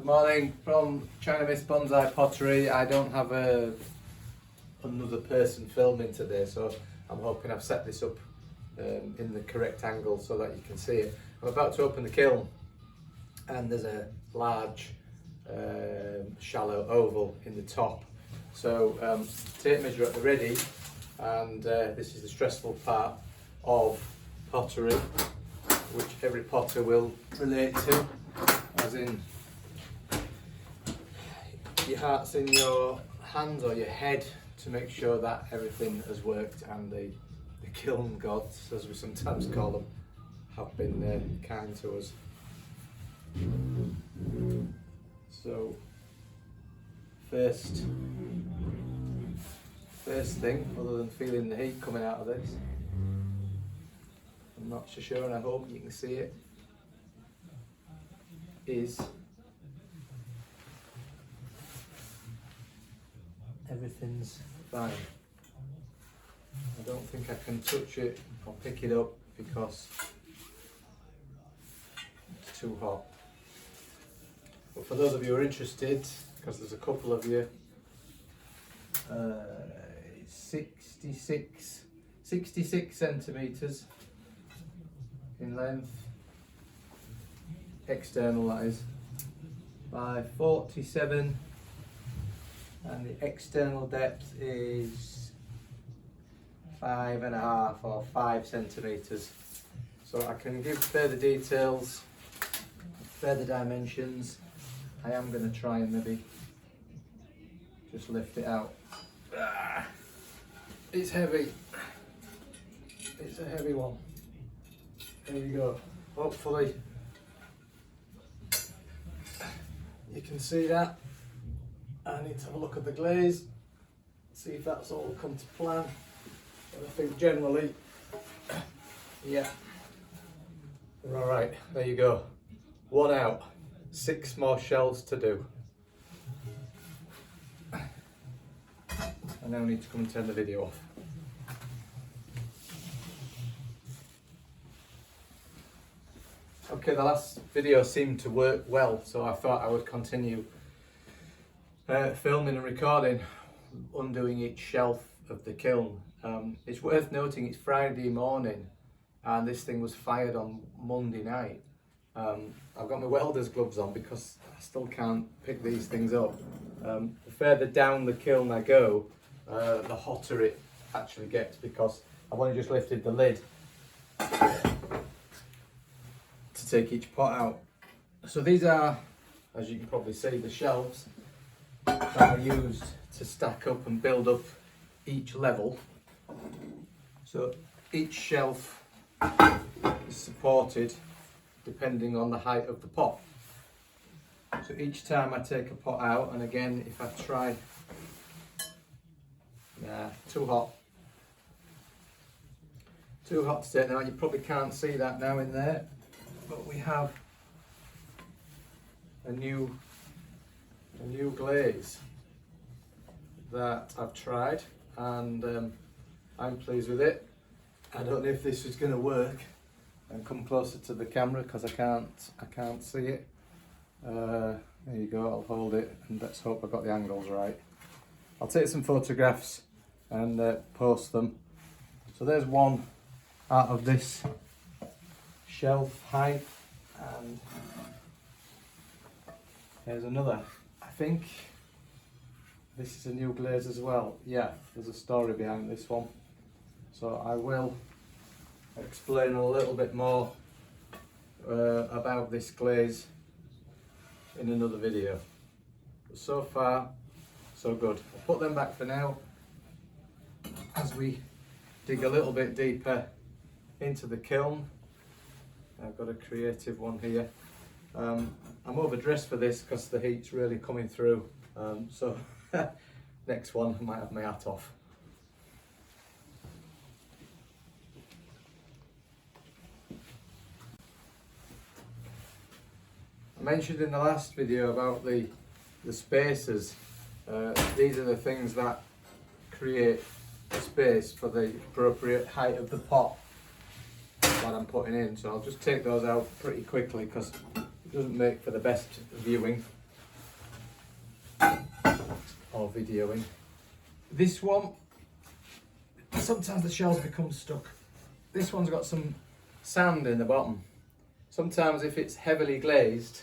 Good morning from China Miss Bonsai Pottery. I don't have another person filming today, so I'm hoping I've set this up in the correct angle so that you can see it. I'm about to open the kiln and there's a large shallow oval in the top. So tape measure at the ready, and this is the stressful part of pottery, which every potter will relate to, as in your heart's in your hands or your head to make sure that everything has worked, and the kiln gods, as we sometimes call them, have been kind to us. So first thing, other than feeling the heat coming out of this, I'm not so sure, and I hope you can see it, is everything's fine. I don't think I can touch it or pick it up because it's too hot. But for those of you who are interested, because there's a couple of you, 66 centimetres in length, external that is, by 47, and the external depth is 5.5 or 5 centimetres. So I can give further details, further dimensions. I am going to try and maybe just lift it out. It's heavy. It's a heavy one. There you go. Hopefully you can see that. I need to have a look at the glaze, see if that's all come to plan. But I think generally, yeah, we're all right. There you go. One out. 6 more shelves to do. I now need to come and turn the video off. Okay, the last video seemed to work well, so I thought I would continue filming and recording, undoing each shelf of the kiln. It's worth noting it's Friday morning and this thing was fired on Monday night. I've got my welder's gloves on because I still can't pick these things up. The further down the kiln I go, the hotter it actually gets, because I've only just lifted the lid to take each pot out. So these are, as you can probably see, the shelves that are used to stack up and build up each level. So each shelf is supported depending on the height of the pot. So each time I take a pot out, and again if I try, too hot to take now, you probably can't see that now in there, but we have a new glaze that I've tried, and I'm pleased with it. I don't know if this is going to work and come closer to the camera because I can't see it. There you go, I'll hold it and let's hope I got the angles right. I'll take some photographs and post them. So there's one out of this shelf height, and here's another. I think this is a new glaze as well. Yeah, there's a story behind this one. So I will explain a little bit more about this glaze in another video. But so far, so good. I'll put them back for now as we dig a little bit deeper into the kiln. I've got a creative one here. I'm overdressed for this because the heat's really coming through. So next one I might have my hat off. I mentioned in the last video about the spacers. These are the things that create space for the appropriate height of the pot that I'm putting in. So I'll just take those out pretty quickly because it doesn't make for the best viewing. or videoing. This one, sometimes the shelves become stuck. This one's got some sand in the bottom. Sometimes if it's heavily glazed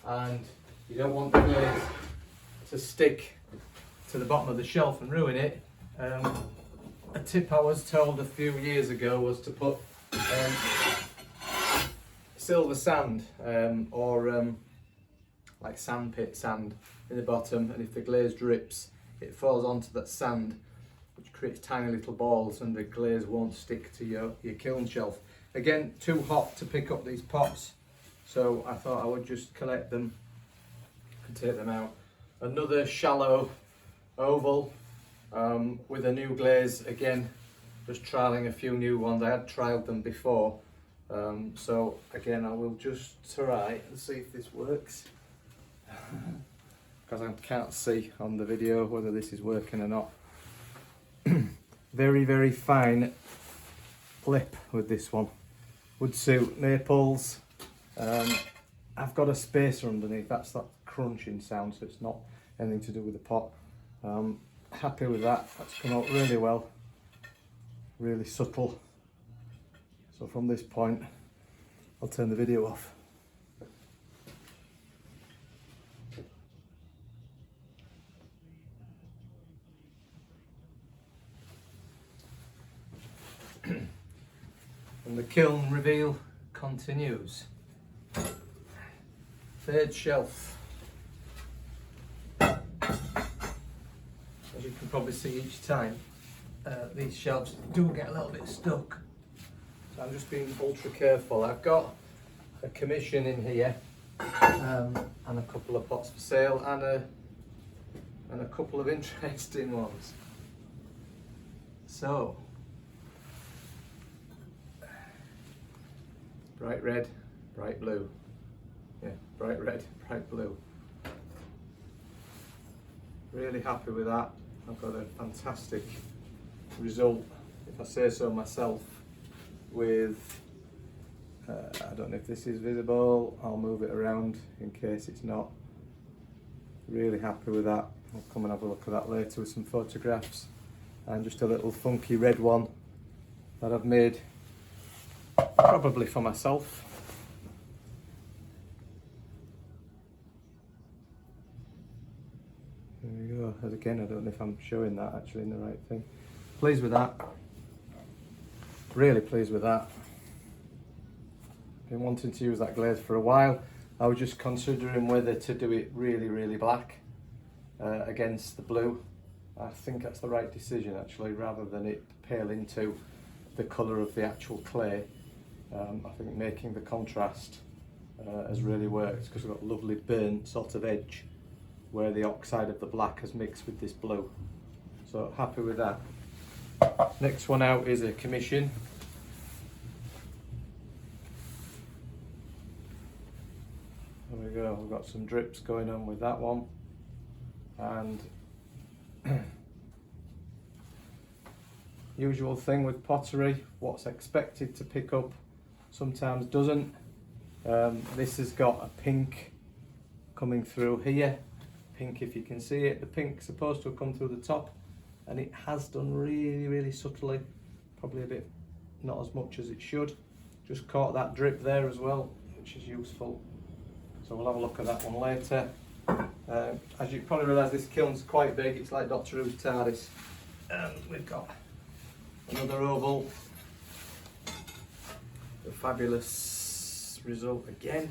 and you don't want the glaze to stick to the bottom of the shelf and ruin it, a tip I was told a few years ago was to put silver sand or like sandpit sand in the bottom, and if the glaze drips it falls onto that sand, which creates tiny little balls, and the glaze won't stick to your kiln shelf. Again, too hot to pick up these pots, so I thought I would just collect them and take them out. Another shallow oval with a new glaze, again just trialling a few new ones. I had trialed them before, so again I will just try and see if this works, because I can't see on the video whether this is working or not. Very fine lip with this one, would suit maples. I've got a spacer underneath, that's that crunching sound, so it's not anything to do with the pot. Happy with that, that's come out really well, really subtle. So from this point I'll turn the video off. And the kiln reveal continues. Third shelf. As you can probably see each time, these shelves do get a little bit stuck. So I'm just being ultra careful. I've got a commission in here and a couple of pots for sale and a couple of interesting ones. So, bright red, bright blue. Yeah, bright red, bright blue. Really happy with that. I've got a fantastic result, if I say so myself, with, I don't know if this is visible, I'll move it around in case it's not. Really happy with that. I'll come and have a look at that later with some photographs. And just a little funky red one that I've made probably for myself. There we go. And again, I don't know if I'm showing that actually in the right thing. Pleased with that. Really pleased with that. Been wanting to use that glaze for a while. I was just considering whether to do it really black against the blue. I think that's the right decision actually, rather than it pale into the colour of the actual clay. I think making the contrast has really worked, because we've got a lovely burnt sort of edge where the oxide of the black has mixed with this blue. So happy with that. Next one out is a commission. There we go, we've got some drips going on with that one. And usual thing with pottery, what's expected to pick up sometimes doesn't. This has got a pink coming through here. Pink, if you can see it, the pink's supposed to have come through the top, and it has done really subtly, probably a bit, not as much as it should. Just caught that drip there as well, which is useful. So we'll have a look at that one later. As you probably realise, this kiln's quite big, it's like Doctor Who's TARDIS. And we've got another oval. A fabulous result again.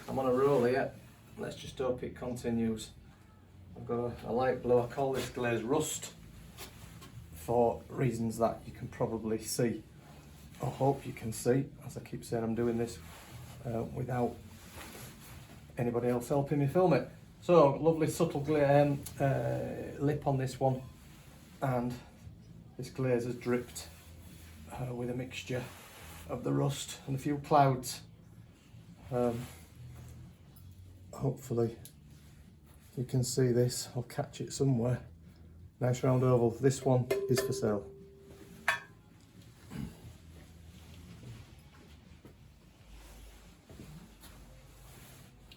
I'm on a roll here, let's just hope it continues. I've got a light blue, I call this glaze rust, for reasons that you can probably see, or hope you can see, as I keep saying I'm doing this without anybody else helping me film it. So, lovely subtle lip on this one, and this glaze has dripped with a mixture of the rust and a few clouds. Hopefully you can see this, I'll catch it somewhere. Nice round oval. This one is for sale.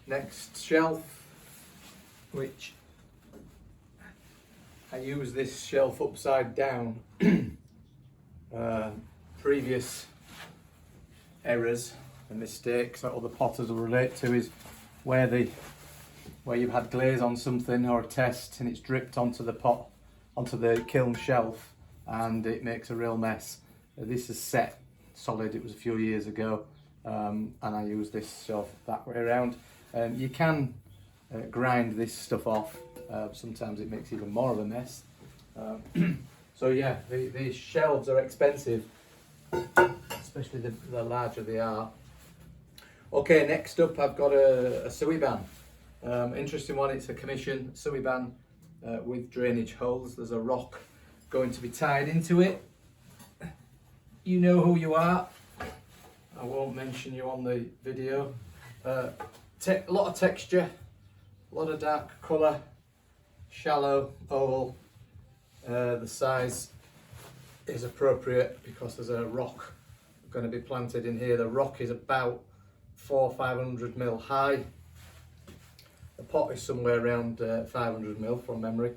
Next shelf, which I use this shelf upside down. Previous errors and mistakes that other potters will relate to is where you've had glaze on something or a test and it's dripped onto the pot, onto the kiln shelf, and it makes a real mess. This is set solid, it was a few years ago, and I use this shelf that way around. You can grind this stuff off, sometimes it makes even more of a mess. So yeah, these shelves are expensive, especially the larger they are. Okay, next up I've got a suiban. Interesting one, it's a commission suiban with drainage holes. There's a rock going to be tied into it. You know who you are. I won't mention you on the video. A lot of texture, a lot of dark colour, shallow, oval. The size is appropriate because there's a rock going to be planted in here. The rock is about 400-500 mil high. The pot is somewhere around 500 mil from memory,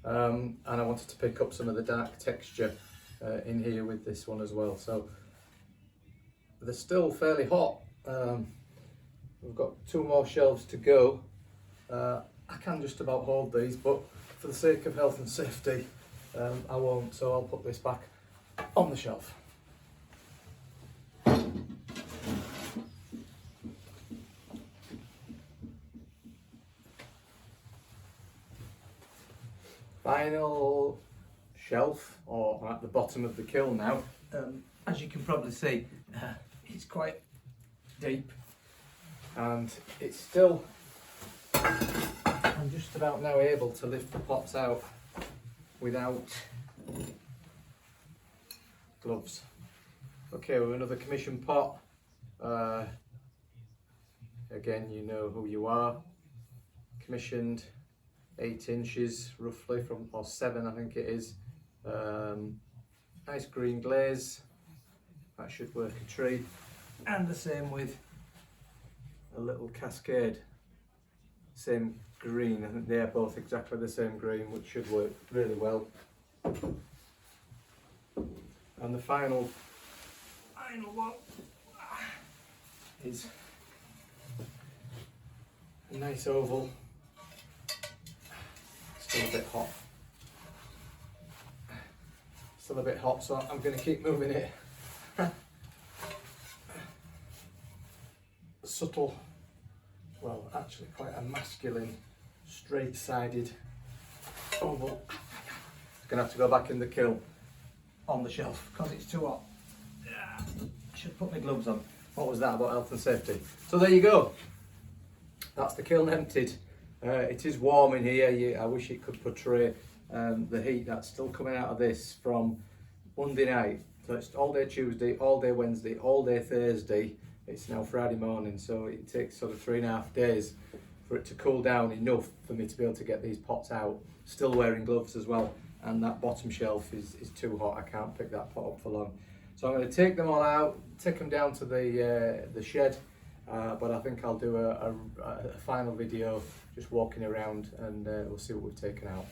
and I wanted to pick up some of the dark texture in here with this one as well. So they're still fairly hot. We've got 2 more shelves to go. I can just about hold these, but for the sake of health and safety, I won't, so I'll put this back on the shelf. Final shelf, or at the bottom of the kiln now. As you can probably see, it's quite deep, and it's still, I'm just about now able to lift the pots out without gloves. Okay, with another commission pot. Again, you know who you are. Commissioned 8 inches roughly, or 7 I think it is. Nice green glaze, that should work a treat. And the same with a little cascade, same green. I think they're both exactly the same green, which should work really well. And the final one is a nice oval. Still a bit hot. Still a bit hot, so I'm going to keep moving it. Subtle, well, actually quite a masculine, straight-sided oval. I'm going to have to go back in the kiln on the shelf because it's too hot. I should put my gloves on. What was that about health and safety? So there you go. That's the kiln emptied. It is warm in here. I wish it could portray the heat that's still coming out of this from Monday night. So it's all day Tuesday, all day Wednesday, all day Thursday. It's now Friday morning, so it takes sort of 3.5 days for it to cool down enough for me to be able to get these pots out. Still wearing gloves as well, and that bottom shelf is too hot. I can't pick that pot up for long. So I'm going to take them all out, take them down to the shed, but I think I'll do a final video just walking around, and we'll see what we've taken out.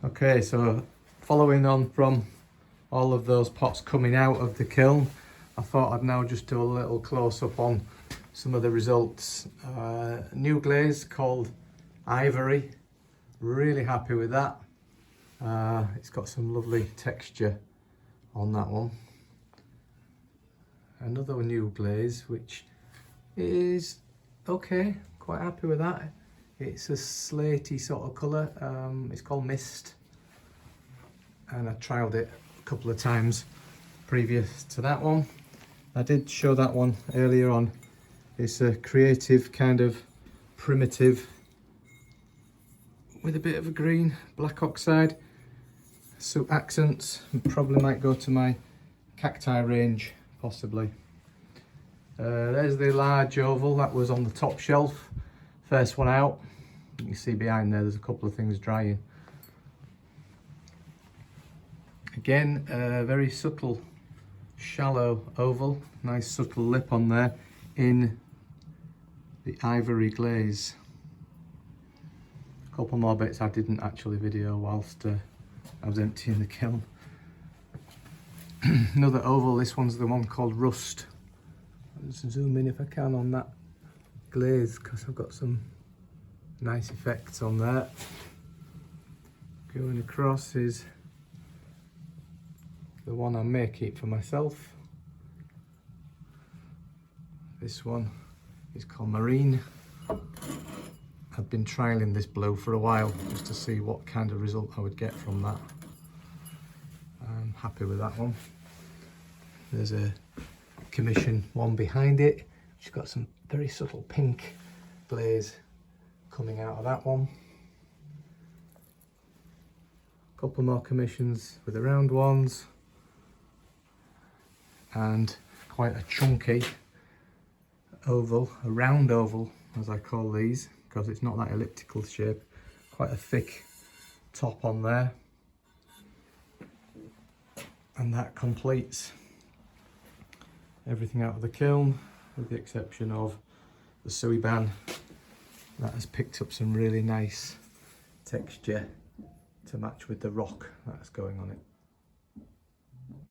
Okay, so following on from all of those pots coming out of the kiln, I thought I'd now just do a little close-up on some of the results. New glaze called Ivory, really happy with that. It's got some lovely texture on that one. Another new glaze which is okay, quite happy with that. It's a slaty sort of colour. It's called Mist, and I trialled it a couple of times previous to that one. I did show that one earlier on. It's a creative kind of primitive with a bit of a green, black oxide, so accents. Probably might go to my cacti range, possibly. There's the large oval that was on the top shelf, first one out. You can see behind there's a couple of things drying. Again, a very subtle, shallow oval, nice subtle lip on there in the ivory glaze. A couple more bits I didn't actually video whilst I was emptying the kiln. Another oval, this one's the one called Rust. I'll just zoom in if I can on that glaze because I've got some nice effects on there. Going across is the one I may keep for myself. This one is called Marine. I've been trialling this blue for a while just to see what kind of result I would get from that. I'm happy with that one. There's a commission one behind it, which has got some very subtle pink glaze coming out of that one. A couple more commissions with the round ones, and quite a chunky oval, a round oval as I call these, because it's not that elliptical shape. Quite a thick top on there, and that completes everything out of the kiln, with the exception of the suiban. That has picked up some really nice texture to match with the rock that's going on it.